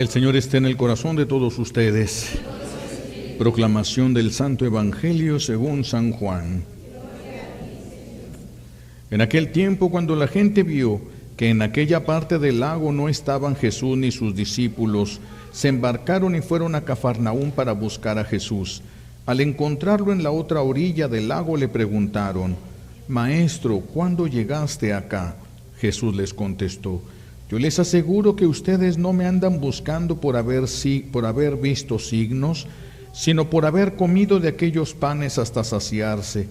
El Señor esté en el corazón de todos ustedes. Proclamación del Santo Evangelio según San Juan. En aquel tiempo, cuando la gente vio que en aquella parte del lago no estaban Jesús ni sus discípulos, se embarcaron y fueron a Cafarnaúm para buscar a Jesús. Al encontrarlo en la otra orilla del lago le preguntaron: Maestro, ¿cuándo llegaste acá? Jesús les contestó: Yo les aseguro que ustedes no me andan buscando por haber visto signos, sino por haber comido de aquellos panes hasta saciarse.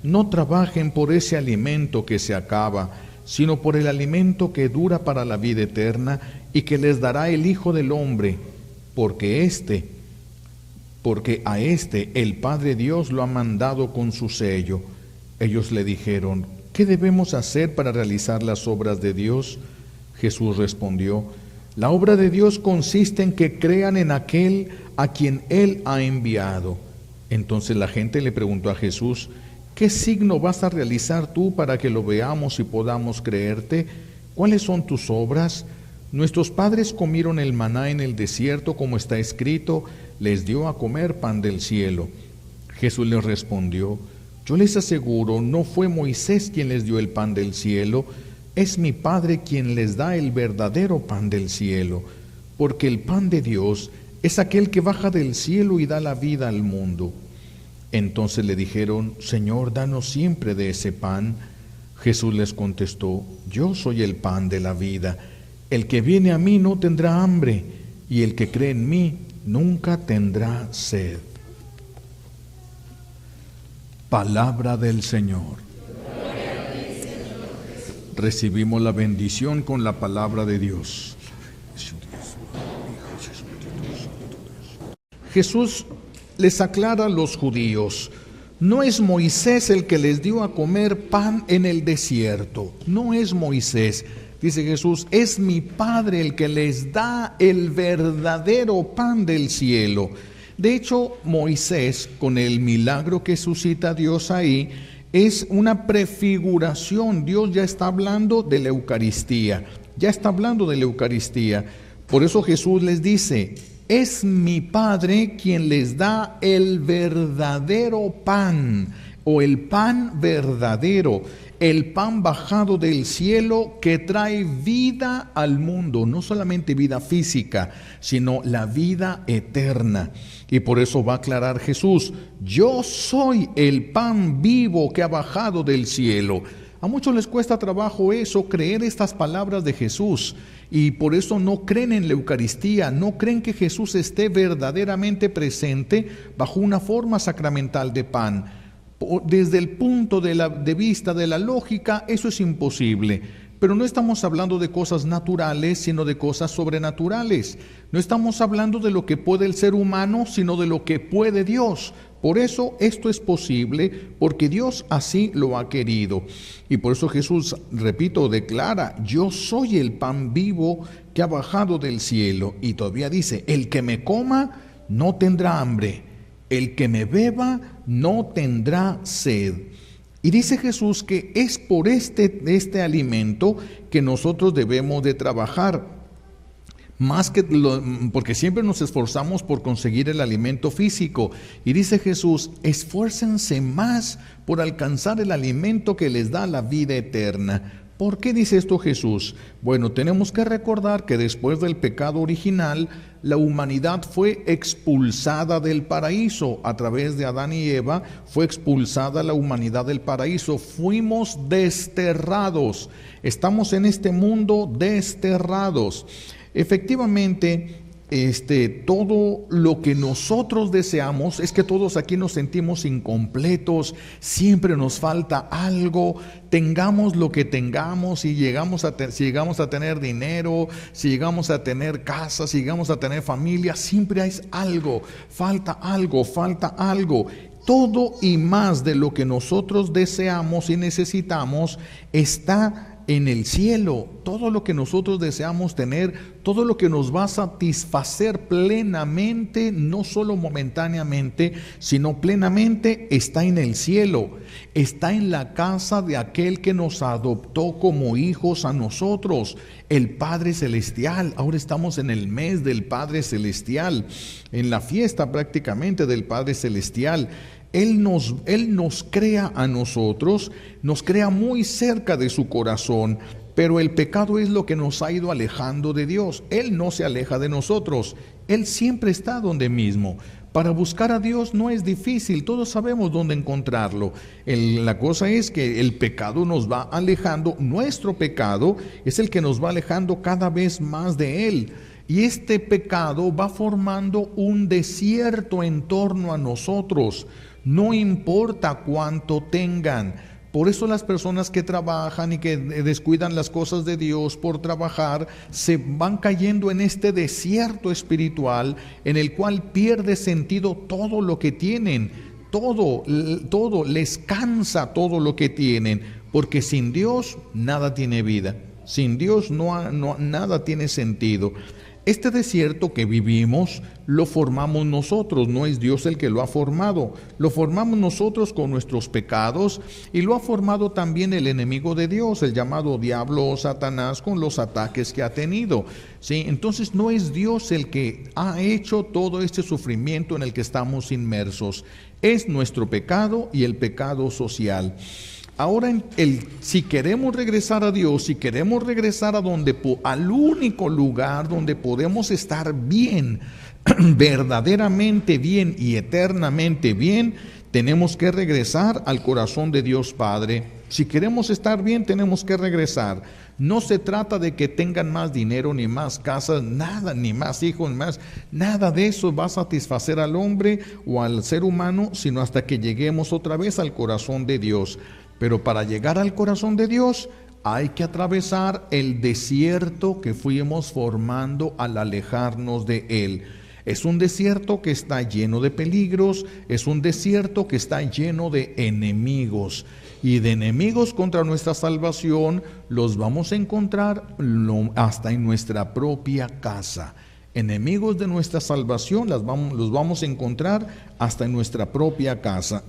No trabajen por ese alimento que se acaba, sino por el alimento que dura para la vida eterna y que les dará el Hijo del Hombre, porque a este el Padre Dios lo ha mandado con su sello. Ellos le dijeron: ¿Qué debemos hacer para realizar las obras de Dios? Jesús respondió: La obra de Dios consiste en que crean en aquel a quien Él ha enviado. Entonces la gente le preguntó a Jesús: ¿Qué signo vas a realizar tú para que lo veamos y podamos creerte? ¿Cuáles son tus obras? Nuestros padres comieron el maná en el desierto, como está escrito: les dio a comer pan del cielo. Jesús les respondió: Yo les aseguro, no fue Moisés quien les dio el pan del cielo, es mi Padre quien les da el verdadero pan del cielo, porque el pan de Dios es aquel que baja del cielo y da la vida al mundo. Entonces le dijeron: Señor, danos siempre de ese pan. Jesús les contestó: Yo soy el pan de la vida. El que viene a mí no tendrá hambre, y el que cree en mí nunca tendrá sed. Palabra del Señor. Recibimos la bendición con la palabra de Dios. Jesús les aclara a los judíos: no es Moisés el que les dio a comer pan en el desierto, no es Moisés. Dice Jesús: es mi Padre el que les da el verdadero pan del cielo. De hecho, Moisés, con el milagro que suscita Dios ahí, es una prefiguración. Dios ya está hablando de la Eucaristía, Por eso Jesús les dice: es mi Padre quien les da el verdadero pan, o el pan verdadero, el pan bajado del cielo que trae vida al mundo, no solamente vida física, sino la vida eterna. Y por eso va a aclarar Jesús: yo soy el pan vivo que ha bajado del cielo. A muchos les cuesta trabajo creer estas palabras de Jesús, y por eso no creen en la Eucaristía, no creen que Jesús esté verdaderamente presente bajo una forma sacramental de pan. Desde el punto de vista de la lógica, eso es imposible. Pero no estamos hablando de cosas naturales, sino de cosas sobrenaturales. No estamos hablando de lo que puede el ser humano, sino de lo que puede Dios. Por eso esto es posible, porque Dios así lo ha querido. Y por eso Jesús, repito, declara: yo soy el pan vivo que ha bajado del cielo. Y todavía dice: el que me coma no tendrá hambre, el que me beba no tendrá sed. Y dice Jesús que es por este alimento que nosotros debemos de trabajar, porque siempre nos esforzamos por conseguir el alimento físico. Y dice Jesús: esfuércense más por alcanzar el alimento que les da la vida eterna. ¿Por qué dice esto Jesús? Bueno, tenemos que recordar que después del pecado original, la humanidad fue expulsada del paraíso. A través de Adán y Eva fue expulsada la humanidad del paraíso. Fuimos desterrados. Estamos en este mundo desterrados. Efectivamente, todo lo que nosotros deseamos es que todos aquí nos sentimos incompletos, siempre nos falta algo, tengamos lo que tengamos, si llegamos a tener dinero, si llegamos a tener casa, si llegamos a tener familia, siempre hay algo, falta algo. Todo y más de lo que nosotros deseamos y necesitamos está en el cielo. Todo lo que nosotros deseamos tener, todo lo que nos va a satisfacer plenamente, no solo momentáneamente, sino plenamente, está en el cielo. Está en la casa de aquel que nos adoptó como hijos a nosotros, el Padre Celestial. Ahora estamos en el mes del Padre Celestial, en la fiesta prácticamente del Padre Celestial. Él nos crea a nosotros, nos crea muy cerca de su corazón, pero el pecado es lo que nos ha ido alejando de Dios. Él no se aleja de nosotros, Él siempre está donde mismo. Para buscar a Dios no es difícil, todos sabemos dónde encontrarlo. La cosa es que el pecado nos va alejando, nuestro pecado es el que nos va alejando cada vez más de Él. Y este pecado va formando un desierto en torno a nosotros. No importa cuánto tengan. Por eso las personas que trabajan y que descuidan las cosas de Dios por trabajar, se van cayendo en este desierto espiritual en el cual pierde sentido todo lo que tienen. Todo les cansa todo lo que tienen, porque sin Dios nada tiene vida. Sin Dios nada tiene sentido. Este desierto que vivimos lo formamos nosotros, no es Dios el que lo ha formado. Lo formamos nosotros con nuestros pecados y lo ha formado también el enemigo de Dios, el llamado diablo o Satanás, con los ataques que ha tenido. ¿Sí? Entonces no es Dios el que ha hecho todo este sufrimiento en el que estamos inmersos. Es nuestro pecado y el pecado social. Ahora, si queremos regresar a Dios, si queremos regresar al único lugar donde podemos estar bien, verdaderamente bien y eternamente bien, tenemos que regresar al corazón de Dios Padre. Si queremos estar bien, tenemos que regresar. No se trata de que tengan más dinero, ni más casas, nada, ni más hijos, nada de eso va a satisfacer al hombre o al ser humano, sino hasta que lleguemos otra vez al corazón de Dios. Pero para llegar al corazón de Dios hay que atravesar el desierto que fuimos formando al alejarnos de Él. Es un desierto que está lleno de peligros, es un desierto que está lleno de enemigos. Y de enemigos contra nuestra salvación los vamos a encontrar hasta en nuestra propia casa. Enemigos de nuestra salvación los vamos a encontrar hasta en nuestra propia casa.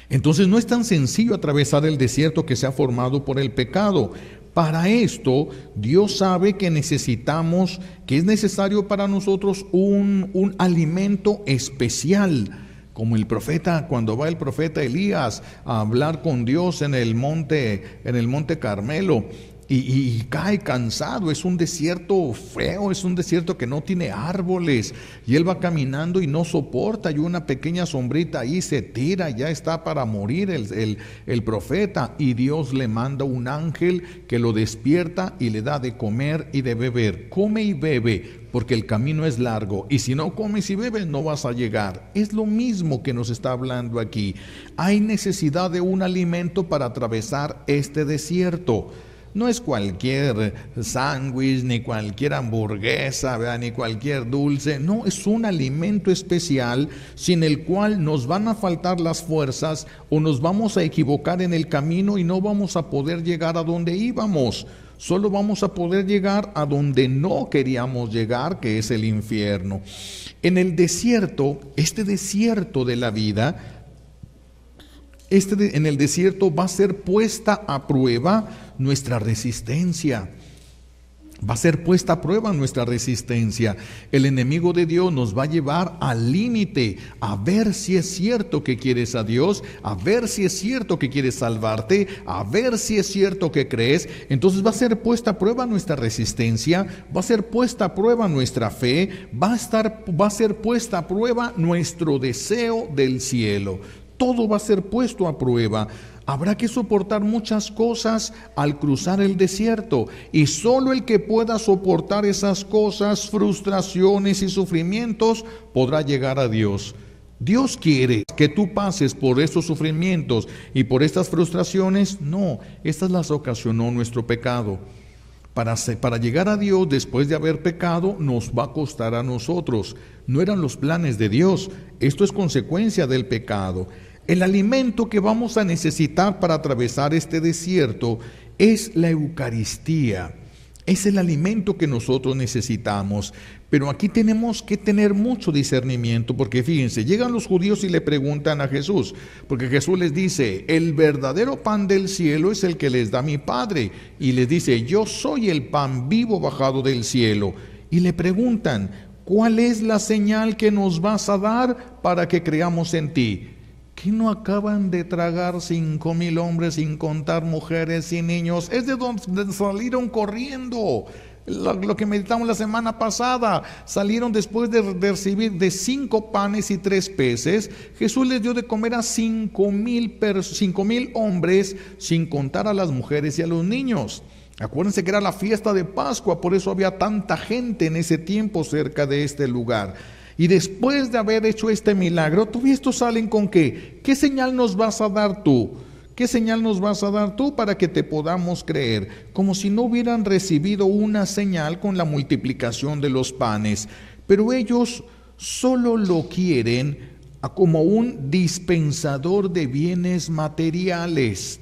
Entonces no es tan sencillo atravesar el desierto que se ha formado por el pecado. Para esto, Dios sabe que es necesario para nosotros un alimento especial. Como cuando va el profeta Elías a hablar con Dios en el monte Carmelo. Y cae cansado, es un desierto feo, es un desierto que no tiene árboles, y él va caminando y no soporta, y una pequeña sombrita ahí se tira, ya está para morir el profeta, y Dios le manda un ángel que lo despierta y le da de comer y de beber. Come y bebe, porque el camino es largo, y si no comes y bebes no vas a llegar. Es lo mismo que nos está hablando aquí. Hay necesidad de un alimento para atravesar este desierto. No es cualquier sándwich, ni cualquier hamburguesa, ¿verdad? Ni cualquier dulce. No, es un alimento especial sin el cual nos van a faltar las fuerzas o nos vamos a equivocar en el camino y no vamos a poder llegar a donde íbamos. Solo vamos a poder llegar a donde no queríamos llegar, que es el infierno. En el desierto, este desierto de la vida, en el desierto va a ser puesta a prueba nuestra resistencia. Va a ser puesta a prueba nuestra resistencia. El enemigo de Dios nos va a llevar al límite, a ver si es cierto que quieres a Dios, a ver si es cierto que quieres salvarte, a ver si es cierto que crees. Entonces va a ser puesta a prueba nuestra resistencia, va a ser puesta a prueba nuestra fe, va a ser puesta a prueba nuestro deseo del cielo. Todo va a ser puesto a prueba. Habrá que soportar muchas cosas al cruzar el desierto, y solo el que pueda soportar esas cosas, frustraciones y sufrimientos, podrá llegar a Dios. Dios quiere que tú pases por estos sufrimientos y por estas frustraciones. No, estas las ocasionó nuestro pecado. Para llegar a Dios después de haber pecado nos va a costar a nosotros. No eran los planes de Dios. Esto es consecuencia del pecado. El alimento que vamos a necesitar para atravesar este desierto es la Eucaristía. Es el alimento que nosotros necesitamos. Pero aquí tenemos que tener mucho discernimiento, porque fíjense, llegan los judíos y le preguntan a Jesús, porque Jesús les dice, el verdadero pan del cielo es el que les da mi Padre. Y les dice, yo soy el pan vivo bajado del cielo. Y le preguntan, ¿cuál es la señal que nos vas a dar para que creamos en ti? ¿Que no acaban de tragar 5,000 hombres sin contar mujeres y niños? Es de donde salieron corriendo. Lo que meditamos la semana pasada, salieron después de recibir de 5 panes y 3 peces. Jesús les dio de comer a 5,000 hombres, sin contar a las mujeres y a los niños. Acuérdense que era la fiesta de Pascua, por eso había tanta gente en ese tiempo cerca de este lugar. Y después de haber hecho este milagro, todavía estos salen con ¿qué? ¿Qué señal nos vas a dar tú? ¿Qué señal nos vas a dar tú para que te podamos creer? Como si no hubieran recibido una señal con la multiplicación de los panes. Pero ellos solo lo quieren como un dispensador de bienes materiales.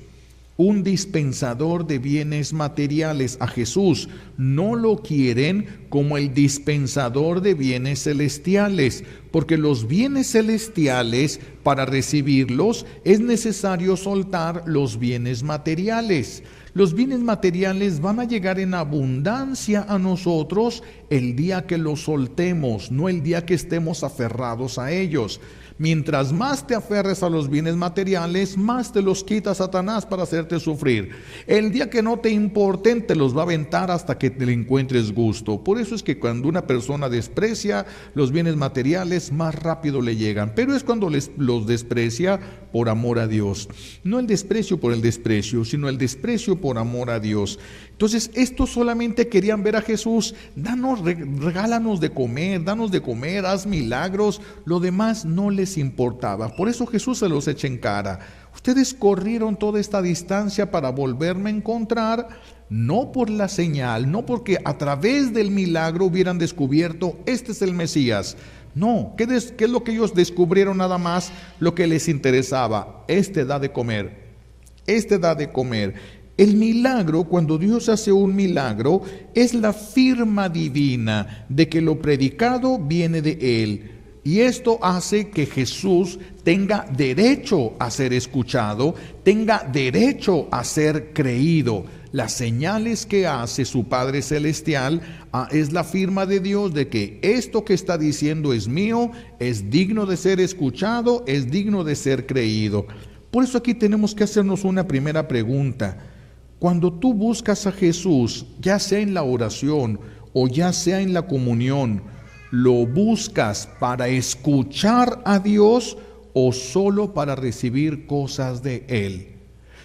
Un dispensador de bienes materiales. A Jesús no lo quieren como el dispensador de bienes celestiales, porque los bienes celestiales, para recibirlos, es necesario soltar los bienes materiales. Los bienes materiales van a llegar en abundancia a nosotros el día que los soltemos, no el día que estemos aferrados a ellos. Mientras más te aferres a los bienes materiales, más te los quita Satanás para hacerte sufrir. El día que no te importen, te los va a aventar hasta que te le encuentres gusto. Por eso es que cuando una persona desprecia los bienes materiales, más rápido le llegan. Pero es cuando los desprecia por amor a Dios. No el desprecio por el desprecio, sino el desprecio por amor a Dios. Entonces, estos solamente querían ver a Jesús. Regálanos de comer, danos de comer, haz milagros. Lo demás no les importaba. Por eso Jesús se los echa en cara. Ustedes corrieron toda esta distancia para volverme a encontrar, no por la señal, no porque a través del milagro hubieran descubierto, este es el Mesías. No, ¿qué es lo que ellos descubrieron nada más? Lo que les interesaba, este da de comer, este da de comer. El milagro, cuando Dios hace un milagro, es la firma divina de que lo predicado viene de Él. Y esto hace que Jesús tenga derecho a ser escuchado, tenga derecho a ser creído. Las señales que hace su Padre Celestial es la firma de Dios de que esto que está diciendo es mío, es digno de ser escuchado, es digno de ser creído. Por eso aquí tenemos que hacernos una primera pregunta. Cuando tú buscas a Jesús, ya sea en la oración o ya sea en la comunión, ¿lo buscas para escuchar a Dios o solo para recibir cosas de Él?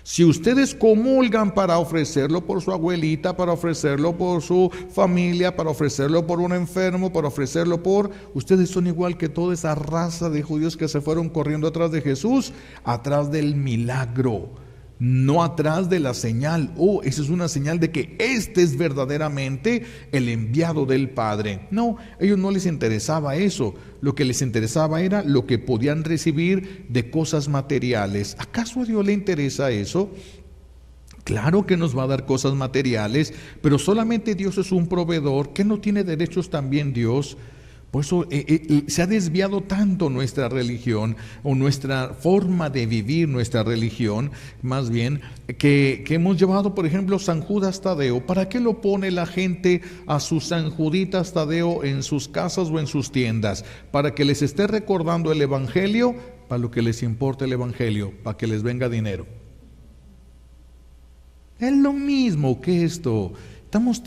Si ustedes comulgan para ofrecerlo por su abuelita, para ofrecerlo por su familia, para ofrecerlo por un enfermo, para ofrecerlo por... Ustedes son igual que toda esa raza de judíos que se fueron corriendo atrás de Jesús, atrás del milagro, no atrás de la señal. Esa es una señal de que este es verdaderamente el enviado del Padre. No, a ellos no les interesaba eso. Lo que les interesaba era lo que podían recibir de cosas materiales. ¿Acaso a Dios le interesa eso? Claro que nos va a dar cosas materiales, pero solamente Dios es un proveedor. ¿Qué no tiene derechos también Dios? Por eso se ha desviado tanto nuestra religión o nuestra forma de vivir nuestra religión, más bien, que hemos llevado, por ejemplo, San Judas Tadeo. ¿Para qué lo pone la gente a sus San Juditas Tadeo en sus casas o en sus tiendas? ¿Para que les esté recordando el Evangelio? Para lo que les importa el Evangelio, para que les venga dinero. Es lo mismo que esto.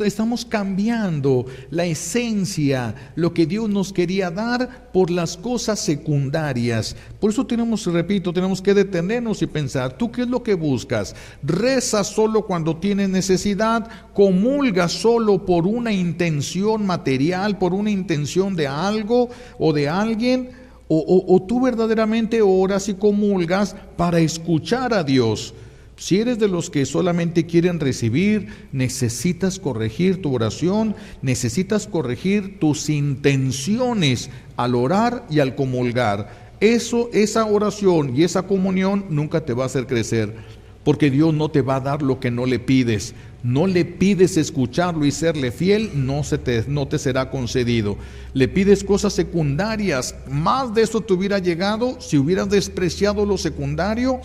Estamos cambiando la esencia, lo que Dios nos quería dar por las cosas secundarias. Por eso tenemos que detenernos y pensar, ¿tú qué es lo que buscas? ¿Rezas solo cuando tienes necesidad? ¿Comulgas solo por una intención material, por una intención de algo o de alguien? ¿O tú verdaderamente oras y comulgas para escuchar a Dios? Si eres de los que solamente quieren recibir, necesitas corregir tu oración, necesitas corregir tus intenciones al orar y al comulgar. Esa oración y esa comunión nunca te va a hacer crecer. porque Dios no te va a dar lo que no le pides. No le pides escucharlo y serle fiel, no te será concedido. Le pides cosas secundarias, más de eso te hubiera llegado si hubieras despreciado lo secundario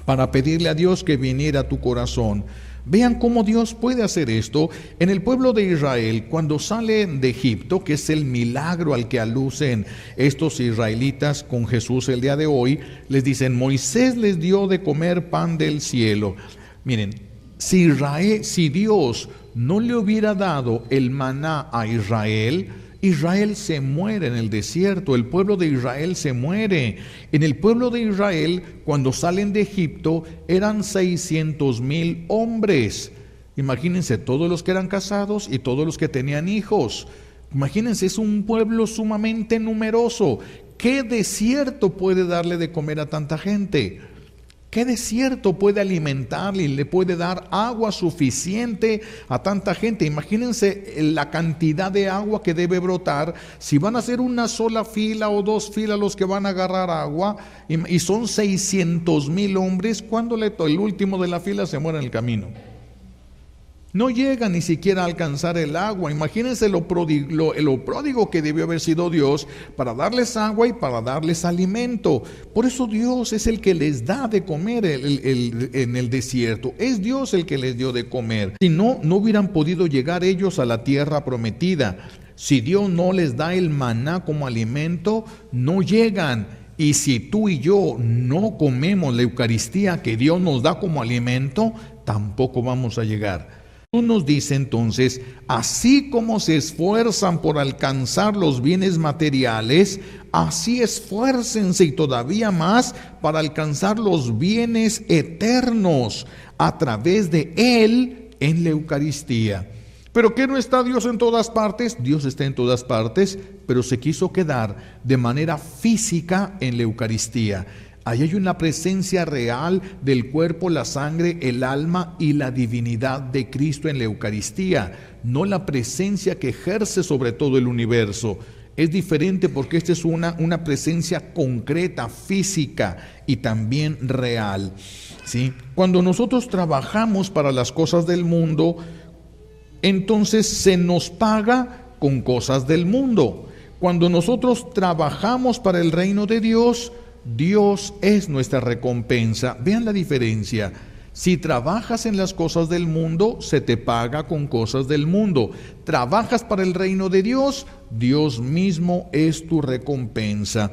para pedirle a Dios que viniera a tu corazón. Vean cómo Dios puede hacer esto. En el pueblo de Israel, cuando salen de Egipto, que es el milagro al que alucen estos israelitas con Jesús el día de hoy, les dicen: Moisés les dio de comer pan del cielo. Miren, si Dios no le hubiera dado el maná a Israel, Israel se muere en el desierto, el pueblo de Israel se muere. En el pueblo de Israel, cuando salen de Egipto, eran 600,000 hombres. Imagínense todos los que eran casados y todos los que tenían hijos. Imagínense, es un pueblo sumamente numeroso. ¿Qué desierto puede darle de comer a tanta gente? ¿Qué desierto puede alimentarle y le puede dar agua suficiente a tanta gente? Imagínense la cantidad de agua que debe brotar. Si van a ser una sola fila o dos filas los que van a agarrar agua, y son 600,000 hombres, ¿cuándo el último de la fila se muere en el camino? No llega ni siquiera a alcanzar el agua. Imagínense lo pródigo que debió haber sido Dios para darles agua y para darles alimento. Por eso Dios es el que les da de comer en el desierto. Es Dios el que les dio de comer. Si no, no hubieran podido llegar ellos a la tierra prometida. Si Dios no les da el maná como alimento, no llegan. Y si tú y yo no comemos la Eucaristía que Dios nos da como alimento, tampoco vamos a llegar. Jesús nos dice entonces: así como se esfuerzan por alcanzar los bienes materiales, así esfuércense y todavía más para alcanzar los bienes eternos a través de Él en la Eucaristía. ¿Pero qué no está Dios en todas partes? Dios está en todas partes, pero se quiso quedar de manera física en la Eucaristía. Ahí hay una presencia real del cuerpo, la sangre, el alma y la divinidad de Cristo en la Eucaristía, no la presencia que ejerce sobre todo el universo. Es diferente porque esta es una presencia concreta, física y también real, ¿sí? Cuando nosotros trabajamos para las cosas del mundo, entonces se nos paga con cosas del mundo. Cuando nosotros trabajamos para el reino de Dios, Dios es nuestra recompensa. Vean la diferencia. Si trabajas en las cosas del mundo, se te paga con cosas del mundo. Trabajas para el reino de Dios, Dios mismo es tu recompensa.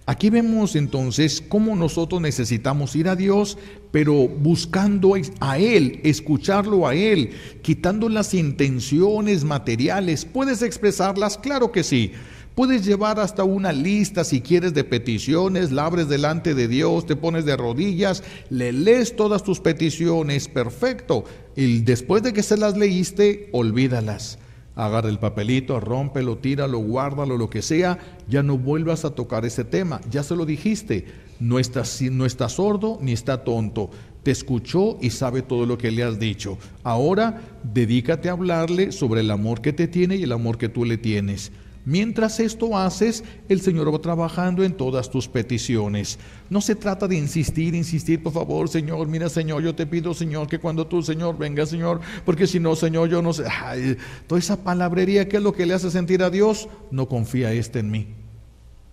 Aquí vemos entonces cómo nosotros necesitamos ir a Dios, pero buscando a Él, escucharlo a Él, quitando las intenciones materiales. ¿Puedes expresarlas? Claro que sí. Puedes llevar hasta una lista, si quieres, de peticiones, la abres delante de Dios, te pones de rodillas, le lees todas tus peticiones, perfecto. Y después de que se las leíste, olvídalas. Agarra el papelito, rómpelo, tíralo, guárdalo, lo que sea, ya no vuelvas a tocar ese tema, ya se lo dijiste. No está sordo ni está tonto. Te escuchó y sabe todo lo que le has dicho. Ahora, dedícate a hablarle sobre el amor que te tiene y el amor que tú le tienes. Mientras esto haces, el Señor va trabajando en todas tus peticiones. No se trata de insistir, por favor, Señor, mira, Señor, yo te pido, Señor, que cuando tú, Señor, venga, Señor, porque si no, Señor, yo no sé. Ay, toda esa palabrería, ¿qué es lo que le hace sentir a Dios? No confía en mí.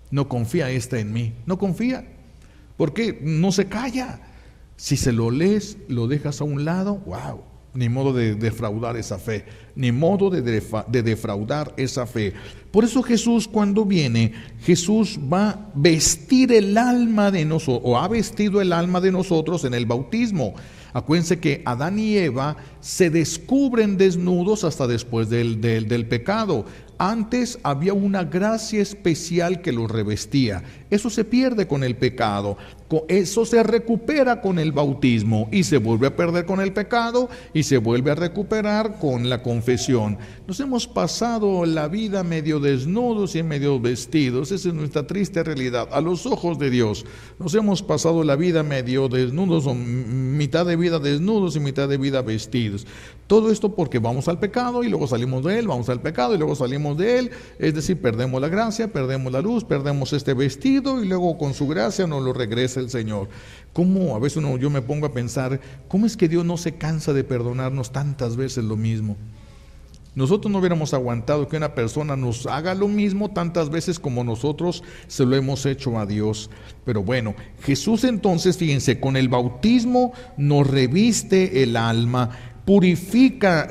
No confía en mí. No confía. ¿Por qué? No se calla. Si se lo lees, lo dejas a un lado, wow. Ni modo de defraudar esa fe, ni modo de defraudar esa fe. Por eso Jesús, cuando viene, Jesús va a vestir el alma de nosotros, o ha vestido el alma de nosotros en el bautismo. Acuérdense que Adán y Eva se descubren desnudos hasta después del pecado. Antes había una gracia especial que los revestía. Eso se pierde con el pecado. Eso se recupera con el bautismo y se vuelve a perder con el pecado y se vuelve a recuperar con la confesión. Nos hemos pasado la vida medio desnudos y medio vestidos. Esa es nuestra triste realidad. A los ojos de Dios nos hemos pasado la vida medio desnudos, o mitad de vida desnudos y mitad de vida vestidos. Todo esto porque vamos al pecado y luego salimos de él, vamos al pecado y luego salimos salimos de Él, es decir, perdemos la gracia, perdemos la luz, perdemos este vestido y luego con su gracia nos lo regresa el Señor. ¿Cómo? A veces yo me pongo a pensar, ¿cómo es que Dios no se cansa de perdonarnos tantas veces lo mismo? Nosotros no hubiéramos aguantado que una persona nos haga lo mismo tantas veces como nosotros se lo hemos hecho a Dios. Pero bueno, Jesús entonces, fíjense, con el bautismo nos reviste el alma,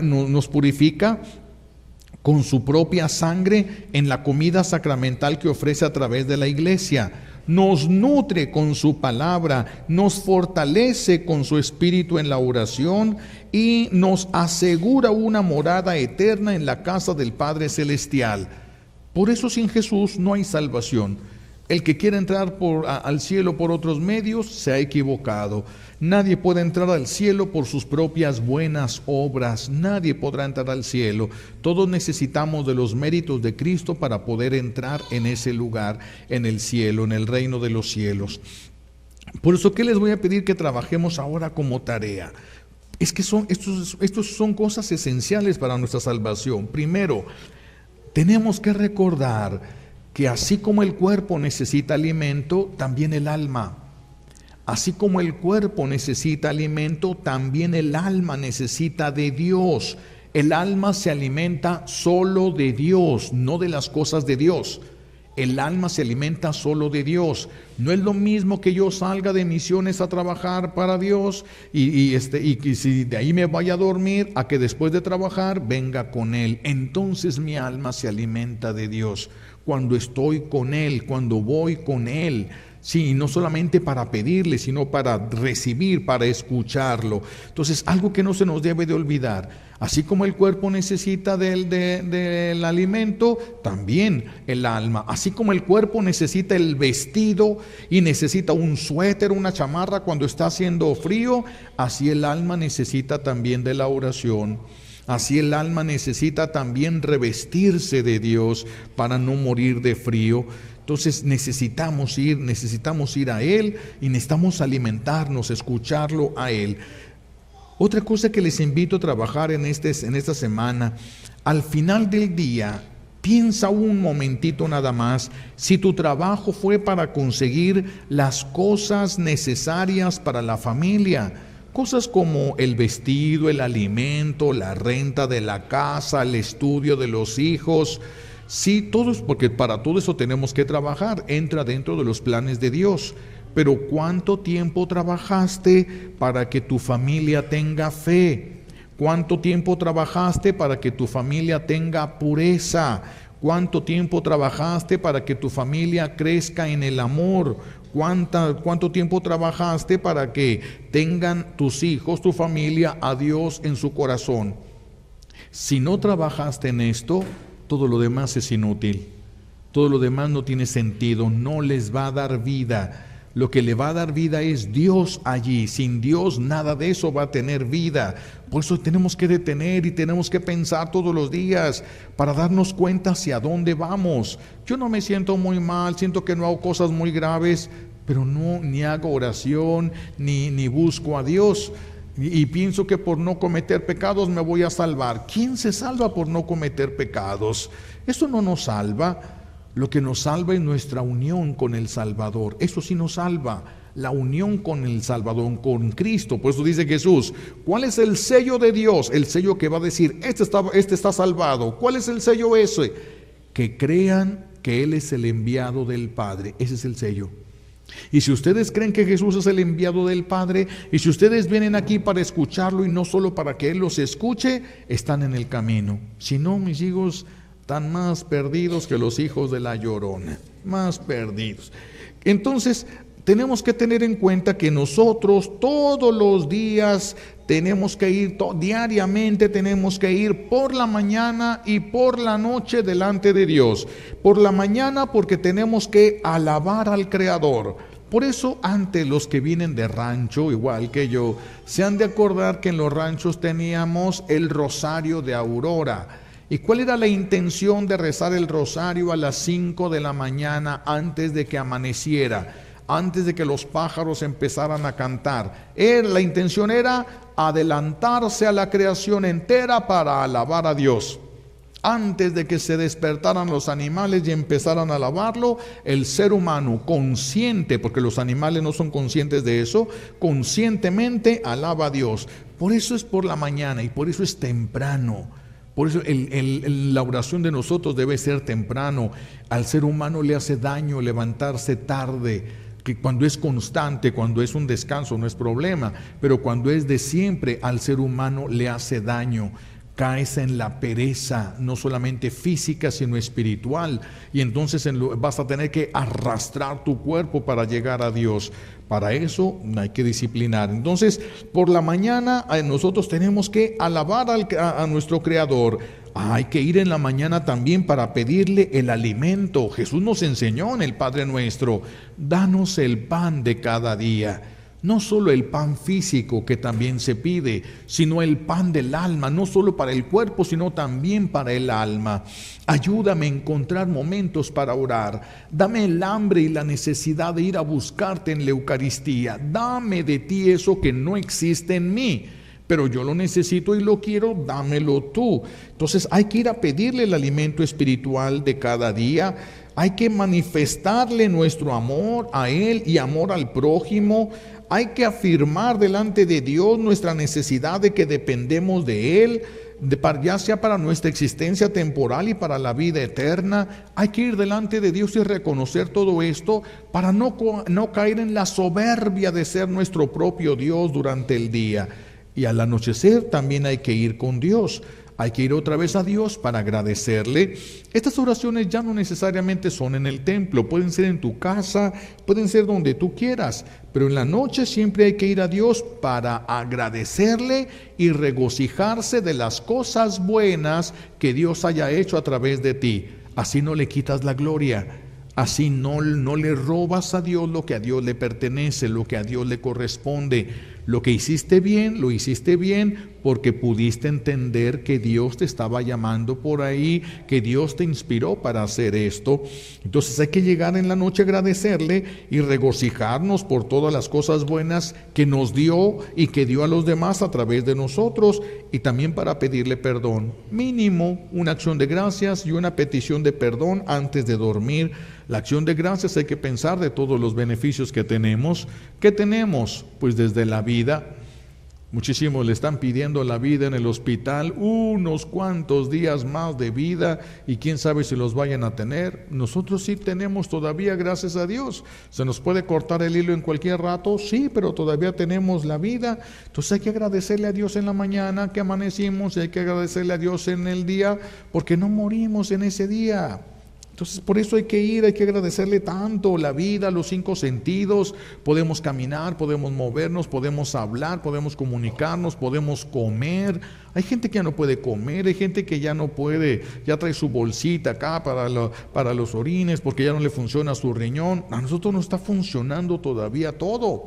nos purifica con su propia sangre en la comida sacramental que ofrece a través de la iglesia. Nos nutre con su palabra, nos fortalece con su espíritu en la oración y nos asegura una morada eterna en la casa del Padre Celestial. Por eso sin Jesús no hay salvación. El que quiera entrar al cielo por otros medios se ha equivocado. Nadie puede entrar al cielo por sus propias buenas obras. Nadie podrá entrar al cielo. Todos necesitamos de los méritos de Cristo para poder entrar en ese lugar, en el cielo, en el reino de los cielos. Por eso, ¿qué les voy a pedir que trabajemos ahora como tarea? Es que estos son cosas esenciales para nuestra salvación. Primero, tenemos que recordar que así como el cuerpo necesita alimento, también el alma. Así como el cuerpo necesita alimento, también el alma necesita de Dios. El alma se alimenta solo de Dios, no de las cosas de Dios. El alma se alimenta solo de Dios. No es lo mismo que yo salga de misiones a trabajar para Dios y si de ahí me vaya a dormir, a que después de trabajar venga con Él. Entonces mi alma se alimenta de Dios. Cuando estoy con Él, cuando voy con Él. Sí, no solamente para pedirle, sino para recibir, para escucharlo. Entonces, algo que no se nos debe de olvidar. Así como el cuerpo necesita del alimento, también el alma. Así como el cuerpo necesita el vestido y necesita un suéter, una chamarra cuando está haciendo frío, así el alma necesita también de la oración. Así el alma necesita también revestirse de Dios para no morir de frío. Entonces necesitamos ir a Él y necesitamos alimentarnos, escucharlo a Él. Otra cosa que les invito a trabajar en esta semana, al final del día, piensa un momentito nada más, si tu trabajo fue para conseguir las cosas necesarias para la familia, cosas como el vestido, el alimento, la renta de la casa, el estudio de los hijos. Sí, todos, porque para todo eso tenemos que trabajar, entra dentro de los planes de Dios. Pero ¿cuánto tiempo trabajaste para que tu familia tenga fe? ¿Cuánto tiempo trabajaste para que tu familia tenga pureza? ¿Cuánto tiempo trabajaste para que tu familia crezca en el amor? ¿Cuánto tiempo trabajaste para que tengan tus hijos, tu familia, a Dios en su corazón? Si no trabajaste en esto, todo lo demás es inútil. Todo lo demás no tiene sentido, no les va a dar vida. Lo que le va a dar vida es Dios allí. Sin Dios nada de eso va a tener vida. Por eso tenemos que detener y tenemos que pensar todos los días para darnos cuenta hacia dónde vamos. Yo no me siento muy mal, siento que no hago cosas muy graves, pero no, ni hago oración, ni busco a Dios. Y pienso que por no cometer pecados me voy a salvar. ¿Quién se salva por no cometer pecados? Eso no nos salva. Lo que nos salva es nuestra unión con el Salvador. Eso sí nos salva, la unión con el Salvador, con Cristo. Por eso dice Jesús, ¿cuál es el sello de Dios? El sello que va a decir, este está salvado. ¿Cuál es el sello ese? Que crean que Él es el enviado del Padre. Ese es el sello. Y si ustedes creen que Jesús es el enviado del Padre, y si ustedes vienen aquí para escucharlo y no solo para que Él los escuche, están en el camino. Si no, mis hijos están más perdidos que los hijos de la Llorona, más perdidos. Entonces, tenemos que tener en cuenta que nosotros todos los días tenemos que ir, diariamente tenemos que ir por la mañana y por la noche delante de Dios. Por la mañana porque tenemos que alabar al Creador. Por eso antes los que vienen de rancho, igual que yo, se han de acordar que en los ranchos teníamos el rosario de aurora. ¿Y cuál era la intención de rezar el rosario a las 5 de la mañana antes de que amaneciera? Antes de que los pájaros empezaran a cantar. La intención era adelantarse a la creación entera para alabar a Dios. Antes de que se despertaran los animales y empezaran a alabarlo, el ser humano consciente, porque los animales no son conscientes de eso, conscientemente alaba a Dios. Por eso es por la mañana y por eso es temprano. Por eso la oración de nosotros debe ser temprano. Al ser humano le hace daño levantarse tarde, que cuando es constante, cuando es un descanso no es problema, pero cuando es de siempre, al ser humano le hace daño. Caes en la pereza, no solamente física, sino espiritual, y entonces vas a tener que arrastrar tu cuerpo para llegar a Dios. Para eso hay que disciplinar. Entonces, por la mañana nosotros tenemos que alabar a nuestro Creador. Hay que ir en la mañana también para pedirle el alimento. Jesús nos enseñó en el Padre Nuestro: danos el pan de cada día. No solo el pan físico que también se pide, sino el pan del alma, no solo para el cuerpo, sino también para el alma. Ayúdame a encontrar momentos para orar. Dame el hambre y la necesidad de ir a buscarte en la Eucaristía. Dame de ti eso que no existe en mí, pero yo lo necesito y lo quiero, dámelo tú. Entonces hay que ir a pedirle el alimento espiritual de cada día. Hay que manifestarle nuestro amor a Él y amor al prójimo. Hay que afirmar delante de Dios nuestra necesidad de que dependemos de Él, ya sea para nuestra existencia temporal y para la vida eterna. Hay que ir delante de Dios y reconocer todo esto para no caer en la soberbia de ser nuestro propio Dios durante el día. Y al anochecer también hay que ir con Dios. Hay que ir otra vez a Dios para agradecerle. Estas oraciones ya no necesariamente son en el templo, pueden ser en tu casa, pueden ser donde tú quieras, pero en la noche siempre hay que ir a Dios para agradecerle y regocijarse de las cosas buenas que Dios haya hecho a través de ti. Así no le quitas la gloria. Así no le robas a Dios lo que a Dios le pertenece, lo que a Dios le corresponde. Lo que hiciste bien, lo hiciste bien porque pudiste entender que Dios te estaba llamando por ahí, que Dios te inspiró para hacer esto. Entonces hay que llegar en la noche a agradecerle y regocijarnos por todas las cosas buenas que nos dio y que dio a los demás a través de nosotros, y también para pedirle perdón. Mínimo una acción de gracias y una petición de perdón antes de dormir. La acción de gracias hay que pensar de todos los beneficios que tenemos. ¿Qué tenemos? Pues desde la vida. Muchísimos le están pidiendo la vida en el hospital, unos cuantos días más de vida, y quién sabe si los vayan a tener. Nosotros sí tenemos todavía, gracias a Dios. Se nos puede cortar el hilo en cualquier rato, sí, pero todavía tenemos la vida. Entonces hay que agradecerle a Dios en la mañana que amanecimos, y hay que agradecerle a Dios en el día, porque no morimos en ese día. Entonces por eso hay que agradecerle tanto la vida, los 5 sentidos. Podemos caminar, podemos movernos, podemos hablar, podemos comunicarnos, podemos comer. Hay gente que ya no puede comer, hay gente que ya no puede, ya trae su bolsita acá para los orines porque ya no le funciona su riñón. A nosotros no está funcionando todavía todo.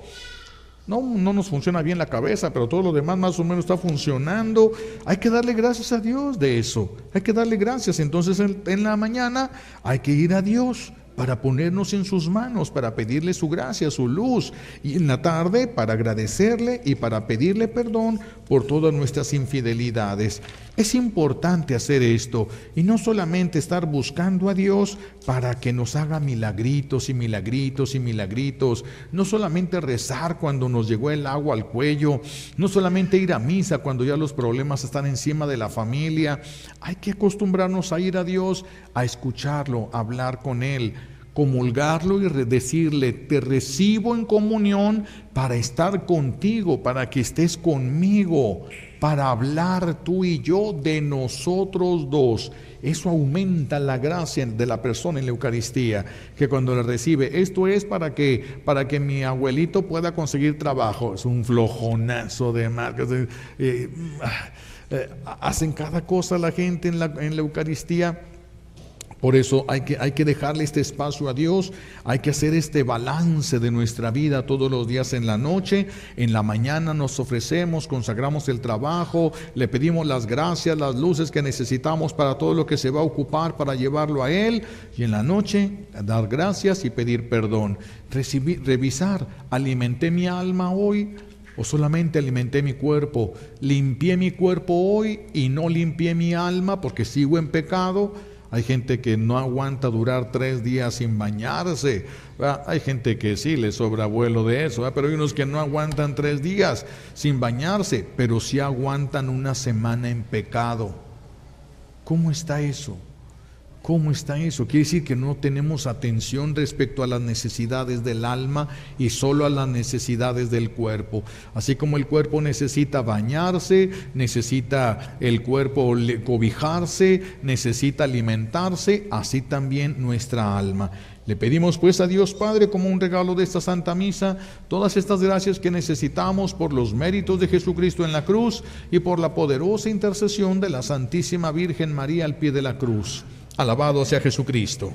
No nos funciona bien la cabeza, pero todo lo demás más o menos está funcionando. Hay que darle gracias a Dios de eso. Hay que darle gracias. Entonces en la mañana hay que ir a Dios para ponernos en sus manos, para pedirle su gracia, su luz, y en la tarde para agradecerle y para pedirle perdón por todas nuestras infidelidades. Es importante hacer esto y no solamente estar buscando a Dios para que nos haga milagritos y milagritos y milagritos, no solamente rezar cuando nos llegó el agua al cuello, no solamente ir a misa cuando ya los problemas están encima de la familia. Hay que acostumbrarnos a ir a Dios, a escucharlo, a hablar con Él, comulgarlo y decirle: te recibo en comunión para estar contigo, para que estés conmigo, para hablar tú y yo de nosotros dos. Eso aumenta la gracia de la persona en la Eucaristía, que cuando le recibe, esto es para que mi abuelito pueda conseguir trabajo. Es un flojonazo de marcas. Hacen cada cosa la gente en la Eucaristía. Por eso hay que dejarle este espacio a Dios, hay que hacer este balance de nuestra vida todos los días en la noche. En la mañana nos ofrecemos, consagramos el trabajo, le pedimos las gracias, las luces que necesitamos para todo lo que se va a ocupar para llevarlo a Él. Y en la noche dar gracias y pedir perdón. Revisar, alimenté mi alma hoy. ¿O solamente alimenté mi cuerpo? ¿Limpié mi cuerpo hoy y no limpié mi alma porque sigo en pecado? Hay gente que no aguanta durar 3 días sin bañarse, ¿verdad? Hay gente que sí le sobra vuelo de eso, ¿verdad? Pero hay unos que no aguantan 3 días sin bañarse, pero sí aguantan una semana en pecado. ¿Cómo está eso? ¿Cómo está eso? Quiere decir que no tenemos atención respecto a las necesidades del alma y solo a las necesidades del cuerpo. Así como el cuerpo necesita bañarse, necesita el cuerpo cobijarse, necesita alimentarse, así también nuestra alma. Le pedimos pues a Dios Padre, como un regalo de esta Santa Misa, todas estas gracias que necesitamos por los méritos de Jesucristo en la cruz y por la poderosa intercesión de la Santísima Virgen María al pie de la cruz. Alabado sea Jesucristo.